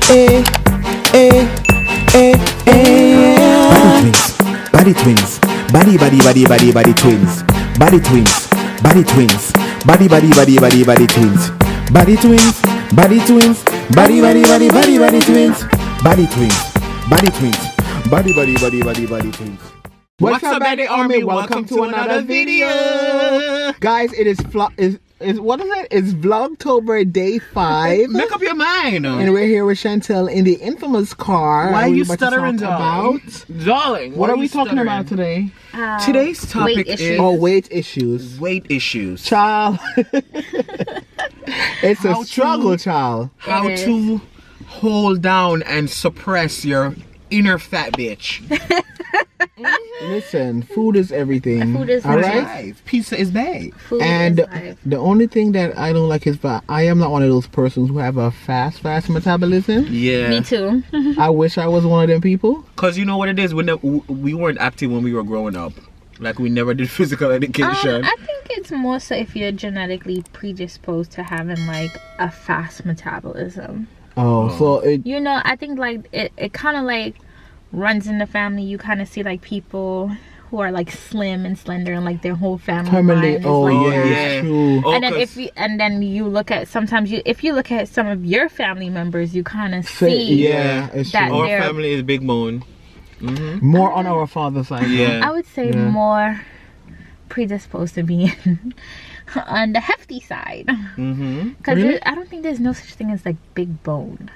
BaddieTwinz, BaddieTwinz, BaddieTwinz, BaddieTwinz, BaddieTwinz, BaddieTwinz, BaddieTwinz, BaddieTwinz, BaddieTwinz. What's up, Baddie Army? Welcome to another video. Guys, it is what is it? It's Vlogtober day 5. Make up your mind. And we're here with Chantel in the infamous car. Why are you stuttering, darling? Darling, what are we talking about today? Today's topic is weight issues. Weight issues. Child. It's a struggle, child. How to hold down and suppress your inner fat bitch. Listen, food is everything. Food is all life. right. Pizza is bad. Food and is life. The only thing that I don't like is that I am not one of those persons who have a fast metabolism. Yeah. Me too. I wish I was one of them people. Cause you know what it is, we weren't active when we were growing up. Like we never did physical education. I think it's more so if you're genetically predisposed to having like a fast metabolism. So it, you know, I think like it kind of like runs in the family. You kind of see like people who are like slim and slender and like their whole family line is yeah, true. And then then you look at if you look at some of your family members, you kind of see that our family is big bone. More on our father's side. I would say more predisposed to being on the hefty side. Because I don't think there's no such thing as like big bone.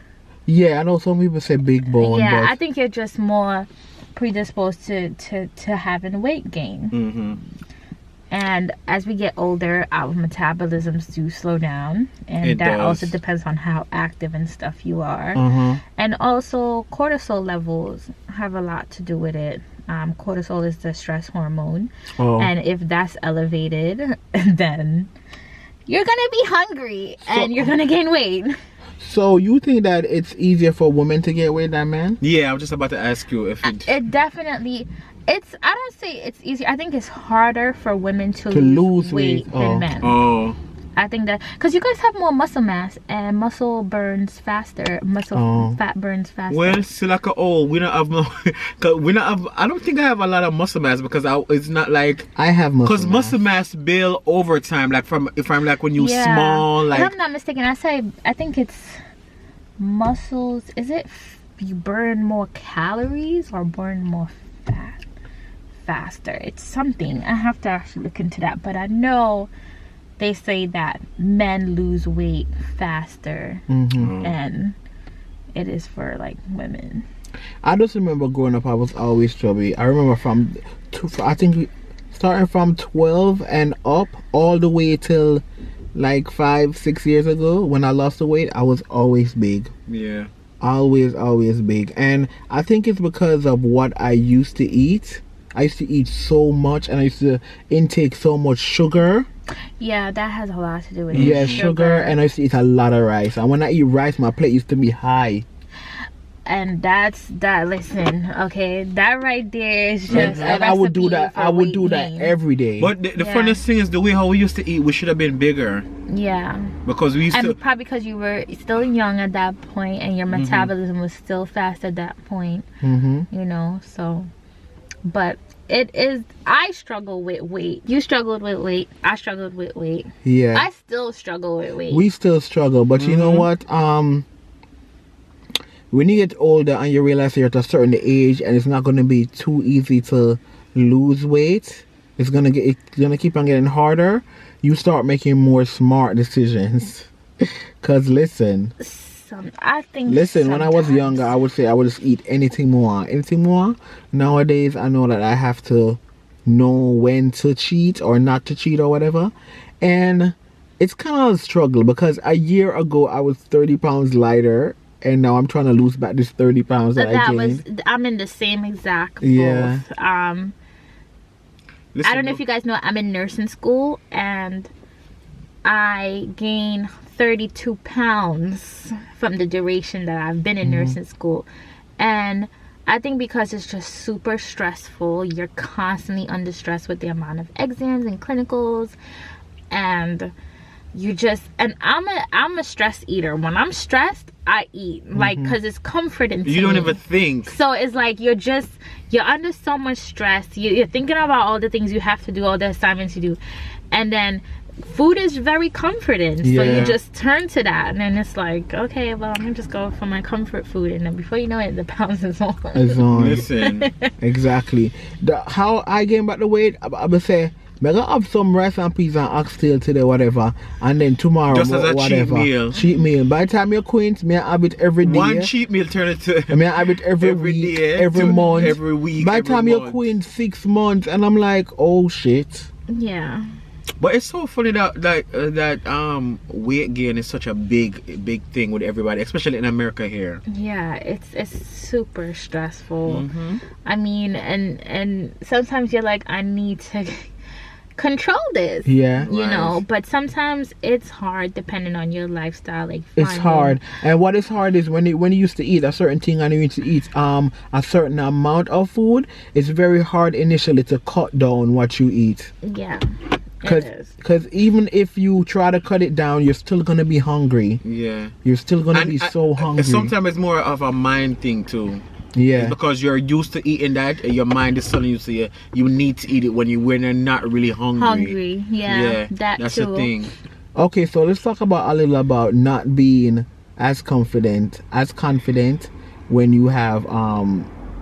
Yeah, I know some people say big bone. Yeah, but I think you're just more predisposed to having weight gain. And as we get older, our metabolisms do slow down, and that also depends on how active and stuff you are. And also cortisol levels have a lot to do with it. Cortisol is the stress hormone, and if that's elevated, then you're gonna be hungry and you're gonna gain weight. So you think that it's easier for women to get weight than men? Yeah, I was just about to ask you if it definitely. I don't say it's easy. I think it's harder for women to lose weight than men. I think that because you guys have more muscle mass and muscle burns faster. Fat burns faster. Well, still like we don't have I don't think I have a lot of muscle mass because it's not like I have muscle mass. Because muscle mass build over time. Like if I'm like when you small. Like if I'm not mistaken, I think it's muscles. Is it you burn more calories or burn more fat faster? It's something. I have to actually look into that. But I know they say that men lose weight faster than it is for like women. I just remember growing up, I was always chubby. I remember starting from 12 and up all the way till like 5-6 years ago when I lost the weight, I was always big. Yeah. Always big. And I think it's because of what I used to eat. I used to eat so much and I used to intake so much sugar. Yeah, that has a lot to do with it. Yeah, sugar, and I used to eat a lot of rice. And when I eat rice, my plate used to be high. And listen, okay, that right there is just and I would do that. I would do that every day. But the funniest thing is the way how we used to eat. We should have been bigger. Yeah. Because we used to. Probably because you were still young at that point, and your metabolism was still fast at that point. You know, so. But it is. I struggle with weight. You struggled with weight. I struggled with weight. Yeah. I still struggle with weight. We still struggle, but you know what? When you get older and you realize you're at a certain age and it's not going to be too easy to lose weight, it's gonna keep on getting harder. You start making more smart decisions. Cause listen. I think. Listen, when I was younger, I would say I would just eat anything more. Nowadays, I know that I have to know when to cheat or not to cheat or whatever, and it's kind of a struggle because a year ago I was 30 pounds lighter, and now I'm trying to lose back this 30 pounds that I gained. I'm in the same exact both. Yeah. I don't know if you guys know, I'm in nursing school and I gained 32 pounds from the duration that I've been in nursing school. And I think because it's just super stressful, you're constantly under stress with the amount of exams and clinicals, and you just, and I'm a stress eater. When I'm stressed, I eat, like, because it's comforting to You don't me. even think. So it's like you're under so much stress. You're thinking about all the things you have to do, all the assignments you do, and then food is very comforting. So you just turn to that, and then it's like, okay, well, I'm gonna just go for my comfort food, and then before you know it, the pounds is on. Listen. Exactly. How I gain back the weight, I would say, I'm gonna have some rice and peas and oxtail today, whatever, and then tomorrow, just as a whatever. cheat meal. By the time you're quaint, me I have it every day. One cheat meal turn it to. I mean, I have it every week, day, every month, every week. By the time you're quaint, 6 months, and I'm like, oh shit. Yeah. But it's so funny that weight gain is such a big thing with everybody, especially in America here. Yeah, it's super stressful. I mean, and sometimes you're like, I need to control this. Yeah. You know, but sometimes it's hard depending on your lifestyle. Like, it's hard. And what is hard is when you used to eat a certain thing and you need to eat a certain amount of food, it's very hard initially to cut down what you eat. Yeah. Because even if you try to cut it down, you're still gonna be hungry. Yeah. You're still gonna be so hungry. Sometimes it's more of a mind thing too. Yeah. It's because you're used to eating that, and your mind is telling you you need to eat it when you're not really hungry. Yeah. That's the thing. Okay, so let's talk a little about not being as confident when you have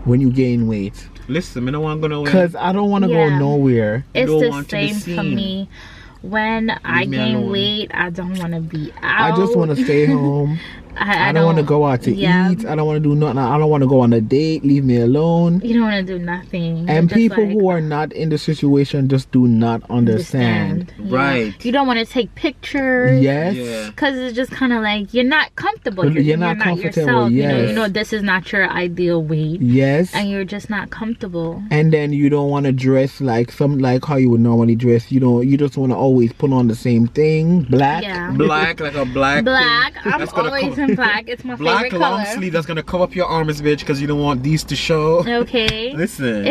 when you gain weight. Listen, I don't want to go nowhere. Because I don't want to go nowhere. It's the same for me. When I gain weight, I don't want to be out. I just want to stay home. I don't want to go out to eat. I don't want to do nothing. I don't want to go on a date. Leave me alone. You don't want to do nothing. And people who are not in the situation just do not understand. Right. You don't want to take pictures. Yes. Because it's just kind of like you're not comfortable. You're not comfortable. Yourself. Yes. You know this is not your ideal weight. Yes. And you're just not comfortable. And then you don't want to dress like how you would normally dress. You just want to always put on the same thing. Black. Yeah. Black, like a black. Black. I'm always in black. It's my favorite color. Black long sleeve that's gonna cover up your arms, bitch, because you don't want these to show. Okay. Listen.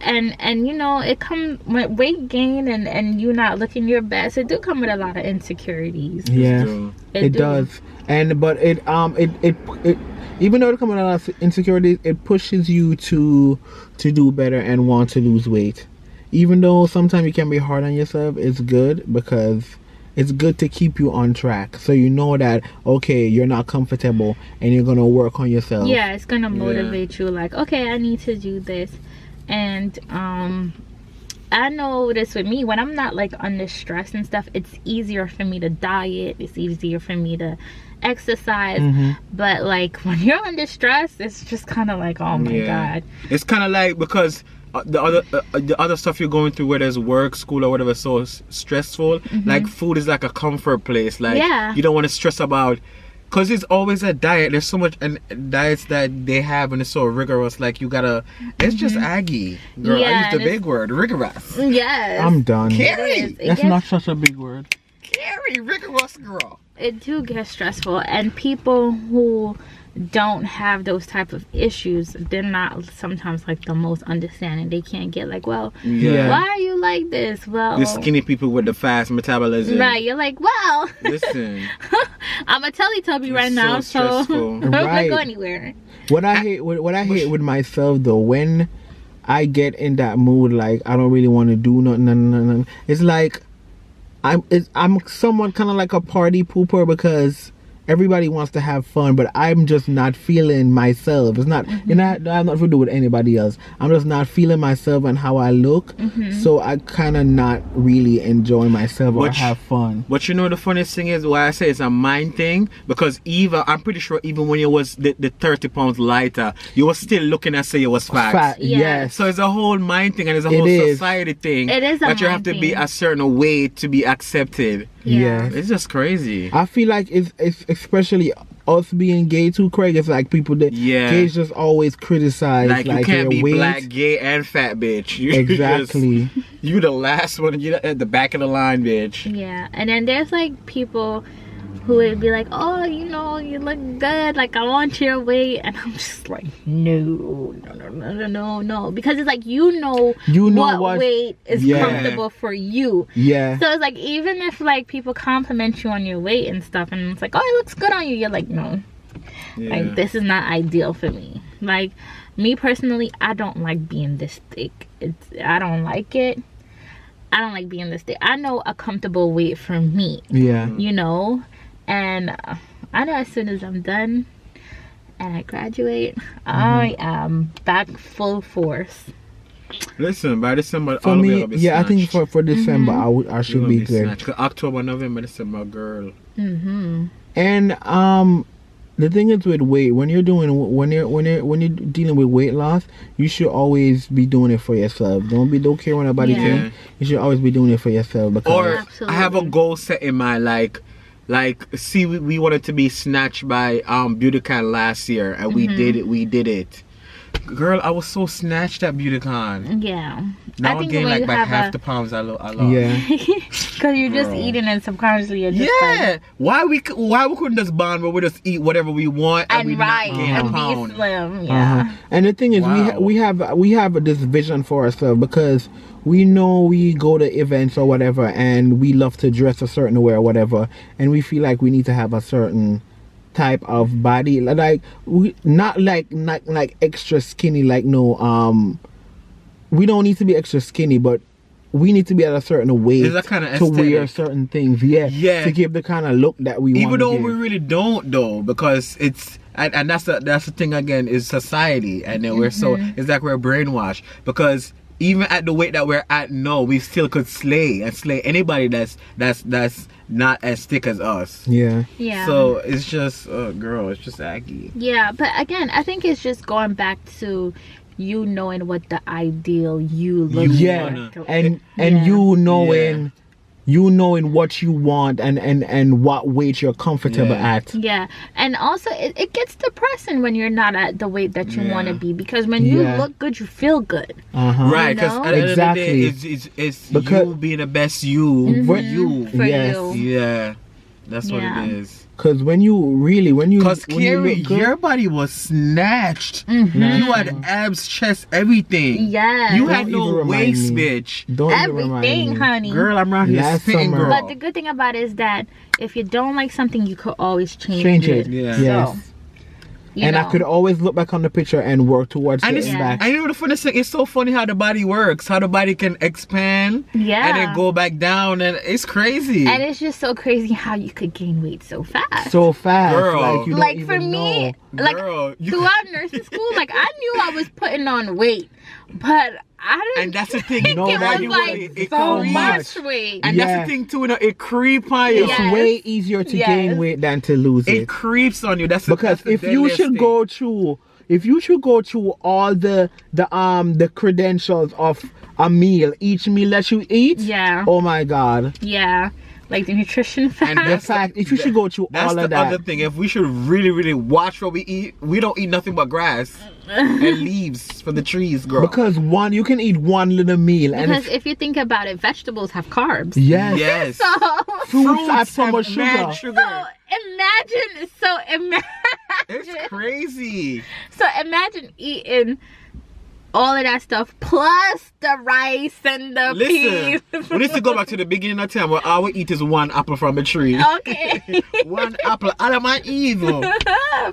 And you know, it comes with weight gain and you not looking your best. It do come with a lot of insecurities. Yeah. It does. But it even though it comes with a lot of insecurities, it pushes you to do better and want to lose weight. Even though sometimes you can be hard on yourself, it's good because it's good to keep you on track. So you know that, okay, you're not comfortable and you're going to work on yourself. Yeah, it's going to motivate you. Like, okay, I need to do this. And I know this with me. When I'm not like under stress and stuff, it's easier for me to diet. It's easier for me to exercise. But like when you're under stress, it's just kind of like, oh my God. It's kind of like because the other stuff you're going through, whether it's work, school, or whatever, so stressful. Like food is like a comfort place. Like you don't want to stress about, because it's always a diet. There's so much and diets that they have, and it's so rigorous. Like you gotta, it's just aggy, girl. I used the big word, rigorous. Yes, I'm done. Carey, that's not such a big word. Carey, rigorous, girl. It do get stressful, and people who don't have those type of issues, they're not sometimes like the most understanding. They can't get like, well, why are you like this? Well, the skinny people with the fast metabolism, right? You're like, well, listen, I'm a Teletubby right now, so I'm not gonna go anywhere. What I hate with myself though, when I get in that mood, like I don't really want to do nothing, it's like I'm somewhat kind of like a party pooper because everybody wants to have fun, but I'm just not feeling myself. It's not, I have nothing to do with anybody else. I'm just not feeling myself and how I look. So I kind of not really enjoy myself or have fun. But you know the funniest thing is why I say it's a mind thing, because I'm pretty sure even when you was the 30 pounds lighter, you was still looking at say you was fat. Yes. So it's a whole mind thing and it's a whole society thing. It is that you have to be a certain way to be accepted. Yeah. It's just crazy. I feel like it's especially us being gay too, Craig. It's like people that gays just always criticize like you can't be weight. Black, gay, and fat, bitch. Exactly. You the last one. You at the back of the line, bitch. Yeah, and then there's like people who would be like, oh, you know, you look good, like I want your weight, and I'm just like, no, because it's like you know what weight is comfortable for you. Yeah. So it's like, even if like people compliment you on your weight and stuff, and it's like, oh, it looks good on you, you're like, no, like this is not ideal for me. Like me personally, I don't like being this thick. I don't like it. I don't like being this thick. I know a comfortable weight for me. Yeah. You know. And I know as soon as I'm done and I graduate, I am back full force. Listen, by December, for me, I think for December, I should be good. October, November, December, girl. And the thing is with weight, when you're dealing with weight loss, you should always be doing it for yourself. Don't care what nobody thinks. You should always be doing it for yourself. Or I have a goal set in mind, like see, we wanted to be snatched by BeautyCon last year, and we did it. Girl, I was so snatched at BeautyCon. Yeah. Now I'm getting like by half the pounds I lost. Yeah. Because you're just eating, and subconsciously you're just like, why we couldn't just bond, but we just eat whatever we want and we not gain a pound. Be slim. Yeah. And the thing is, we have this vision for ourselves, because we know we go to events or whatever, and we love to dress a certain way or whatever, and we feel like we need to have a certain type of body, like not extra skinny, like we don't need to be extra skinny, but we need to be at a certain weight to wear certain things, to give the kind of look that we want. Even though we really don't, though, because it's and that's the thing again, is society, and then we're so, it's like we're brainwashed, because even at the weight that we're at now, we still could slay anybody that's not as thick as us. Yeah. So it's just, girl, it's just aggy. Yeah, but again, I think it's just going back to you knowing what the ideal you look like. And you knowing what you want and what weight you're comfortable at. Yeah. And also it gets depressing when you're not at the weight that you want to be, because when you look good, you feel good. Right, because at the end of the day, it's because you being the best you for you. Yeah, that's what it is. Because because Carey, your body was snatched. You had abs, chest, everything. Yeah. You had no waist, bitch. Everything, honey. Girl, I'm around here spitting, girl. But the good thing about it is that if you don't like something, you could always change it. Yeah. Yes. So, I could always look back on the picture and work towards getting back. I know the funny thing, it's so funny how the body works, how the body can expand and then go back down, and it's crazy. And it's just so crazy how you could gain weight so fast. Girl. Like for me, throughout nursing school, like I knew I was putting on weight, but I didn't. And that's the thing, it was like so much weight. And that's the thing too, it creeps on you. It's way easier to gain weight than to lose it. It creeps on you. Because if you should go through all the credentials of a meal, each meal that you eat, oh my God. Yeah. Like the nutrition fact. And the fact, if you should go through all of that. That's the other thing. If we should really, really watch what we eat, we don't eat nothing but grass and leaves from the trees, girl. Because you can eat one little meal. Because if you think about it, vegetables have carbs. Yes. So fruits have so much sugar. So imagine. It's crazy. So imagine eating all of that stuff plus the rice and the peas. We need to go back to the beginning of time where all we eat is one apple from a tree. Okay. One apple out of my evil.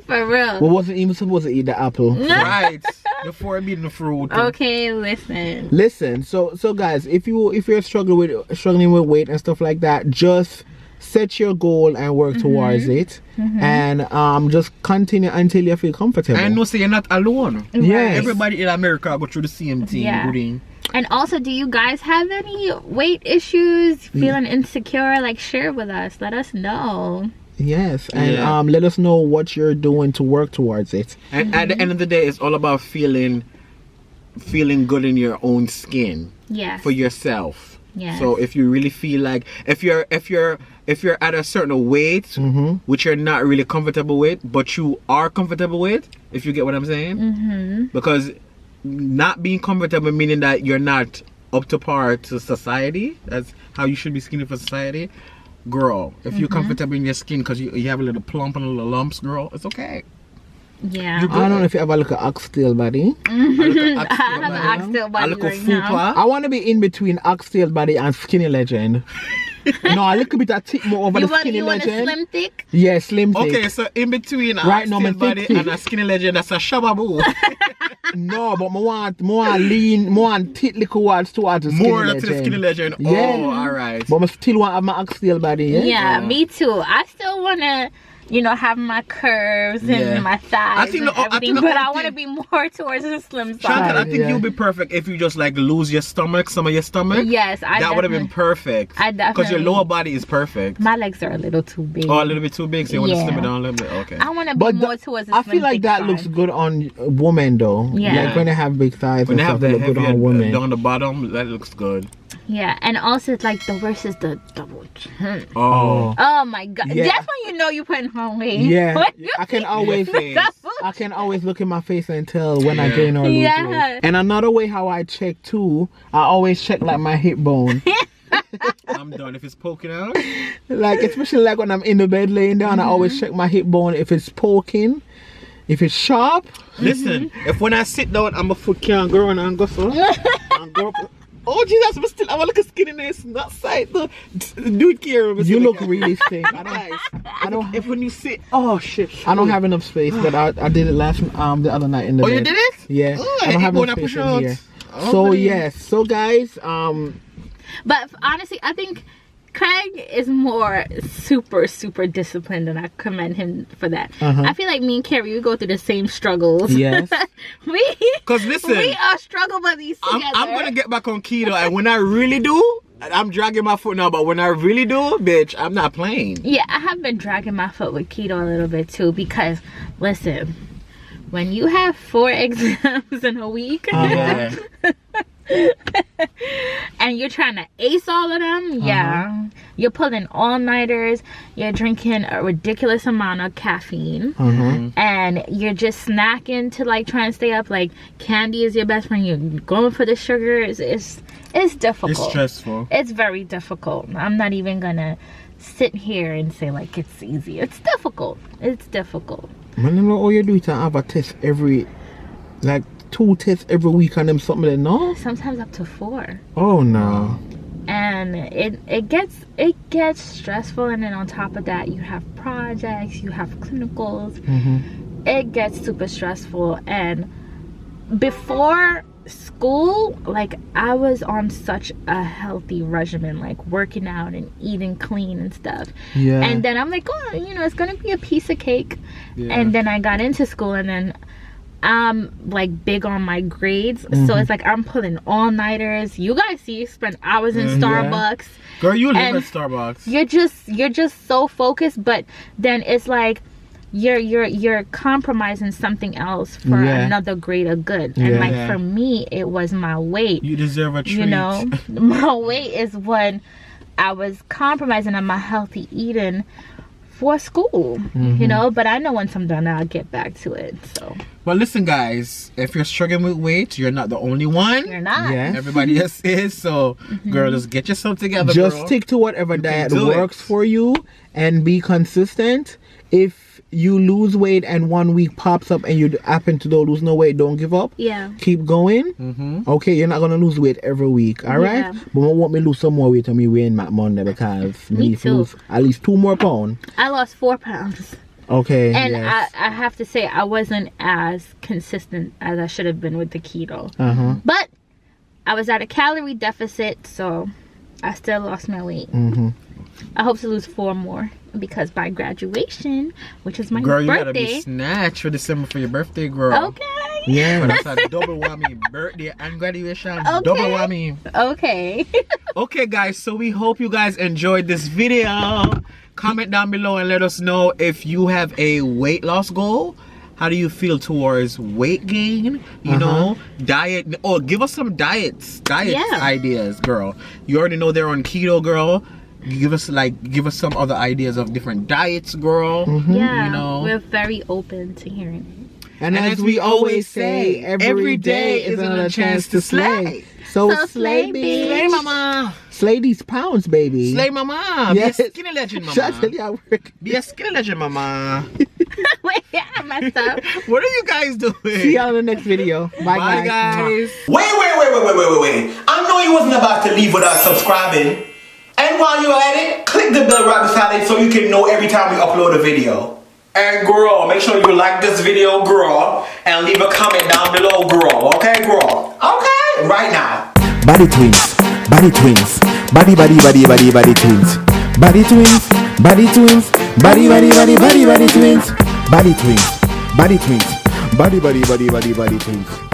For real. We wasn't even supposed to eat the apple. Right. Before eating the fruit. Okay, listen. So guys, if you're struggling with weight and stuff like that, just set your goal and work towards it, and just continue until you feel comfortable. And no, say you're not alone. Yes. Everybody in America go through the same thing. And also, do you guys have any weight issues? Feeling insecure? Like, share with us. Let us know. Yes, and let us know what you're doing to work towards it. And at the end of the day, it's all about feeling good in your own skin. Yes. For yourself. Yeah. So if you really feel like if you're at a certain weight which you're not really comfortable with, but you are comfortable with, if you get what I'm saying, because not being comfortable meaning that you're not up to par to society. That's how you should be skinny for society. girl, if you're comfortable in your skin because you have a little plump and a little lumps, girl, it's okay. Yeah. I don't know if you ever look at oxtail body. I have an oxtail body right now. I want to be in between oxtail body and skinny legend. No, a little bit of thick more over the skinny legend. You want a slim thick? Yeah, slim thick. Okay, so in between right now, oxtail body and a skinny legend, that's a shababoo. No, but more lean, more thick little words towards the skinny legend. More to the skinny legend. Yeah. Oh, alright. But I still want to have my oxtail body, yeah? Yeah, me too. I still want to, you know, have my curves and my thighs and everything, but I want to be more towards the slim side. Chantal, I think you'll be perfect if you just like lose your stomach, some of your stomach. Yes, that would have been perfect. I definitely. Because your lower body is perfect. My legs are a little too big. Oh, a little bit too big, so you want to slim it down a little bit? Okay. I want to be more towards the I feel like that looks good on women though. Yeah. Like when they have big thighs when they have the look good on women. Down the bottom, that looks good. Yeah, and also like the worst is the double chin. Oh my god. Yeah. That's when you know you're putting on weight. Yeah. I can always look in my face and tell when I gain or lose weight. And another way how I check too, I always check like my hip bone. I'm done if it's poking out. Like especially like when I'm in the bed laying down, I always check my hip bone if it's poking. If it's sharp. Listen, if when I sit down and my foot can't go and go so and go up. Oh Jesus, but still I want to look skinniness, not side though. Do it, Carey. You look really stink. I don't. If when you sit, oh shit. I don't have enough space, but I did it the other night in the bed. Oh, you did it? Yeah. Oh, I don't have enough space in here. Oh, so man. Yes. So guys, But honestly, I think Craig is more super disciplined, and I commend him for that. I feel like me and Carey, we go through the same struggles. Yes. Because listen, we are struggle buddies together. I'm gonna get back on keto, and when I really do, I'm dragging my foot now, but when I really do, bitch, I'm not playing. Yeah, I have been dragging my foot with keto a little bit too, because listen, when you have 4 exams in a week, and you're trying to ace all of them, you're pulling all-nighters, you're drinking a ridiculous amount of caffeine, and you're just snacking to like try and stay up. Like candy is your best friend, you're going for the sugar. It's difficult. It's stressful. It's very difficult. I'm not even gonna sit here and say like it's easy. It's difficult. Man, you know all you do is have a test every, like 2 tests every week on them something like no? Sometimes up to 4. Oh no. And it gets stressful, and then on top of that you have projects, you have clinicals. It gets super stressful. And before school, like I was on such a healthy regimen, like working out and eating clean and stuff. Yeah. And then I'm like, oh, you know, it's gonna be a piece of cake. Yeah. And then I got into school, and then I'm like big on my grades, so it's like I'm pulling all-nighters. You guys see, you spend hours in Starbucks. Girl, you live at Starbucks. You're just so focused, but then it's like you're compromising something else for another greater good. And like for me, it was my weight. You deserve a treat. You know, my weight is when I was compromising on my healthy eating for school, you know, but I know once I'm done, I'll get back to it. So, well, listen, guys, if you're struggling with weight, you're not the only one. You're not. Yes. Everybody else is. So, girl, just get yourself together. Just stick to whatever diet works for you and be consistent. If you lose weight and 1 week pops up and you happen to don't lose no weight, don't give up. Yeah. Keep going. Okay, you're not gonna lose weight every week, all right? But I want me to lose some more weight on me weighing back Monday, because me too. Lose at least 2 more pounds. I lost 4 pounds. Okay. And I have to say, I wasn't as consistent as I should have been with the keto. But I was at a calorie deficit, so I still lost my weight. I hope to lose 4 more, because by graduation, which is my birthday. Girl, you gotta be snatched for December for your birthday, girl. Okay. Yeah. But that's a double whammy. Birthday and graduation. Double whammy. Okay. Okay, guys. So we hope you guys enjoyed this video. Comment down below and let us know if you have a weight loss goal. How do you feel towards weight gain? You know, diet. Oh, give us some diet ideas, girl. You already know they're on keto, girl. Give us some other ideas of different diets, girl. Yeah, you know, we're very open to hearing. And as we always say, every day is another chance to slay. So slay me. Slay, mama. Slay these pounds, baby. Slay, mama. Yes. Be a skinny legend, mama. Shut up. Be a skinny legend, mama. Wait, I messed up. What are you guys doing? See y'all in the next video. Bye, guys. Wait. I know you wasn't about to leave without subscribing. And while you're at it, click the bell right beside it so you can know every time we upload a video. And girl, make sure you like this video, girl, and leave a comment down below, girl. Okay, girl? Okay? Right now. BaddieTwinz, BaddieTwinz, BaddieTwinz, BaddieTwinz, BaddieTwinz, BaddieTwinz, BaddieTwinz, BaddieTwinz, BaddieTwinz, BaddieTwinz.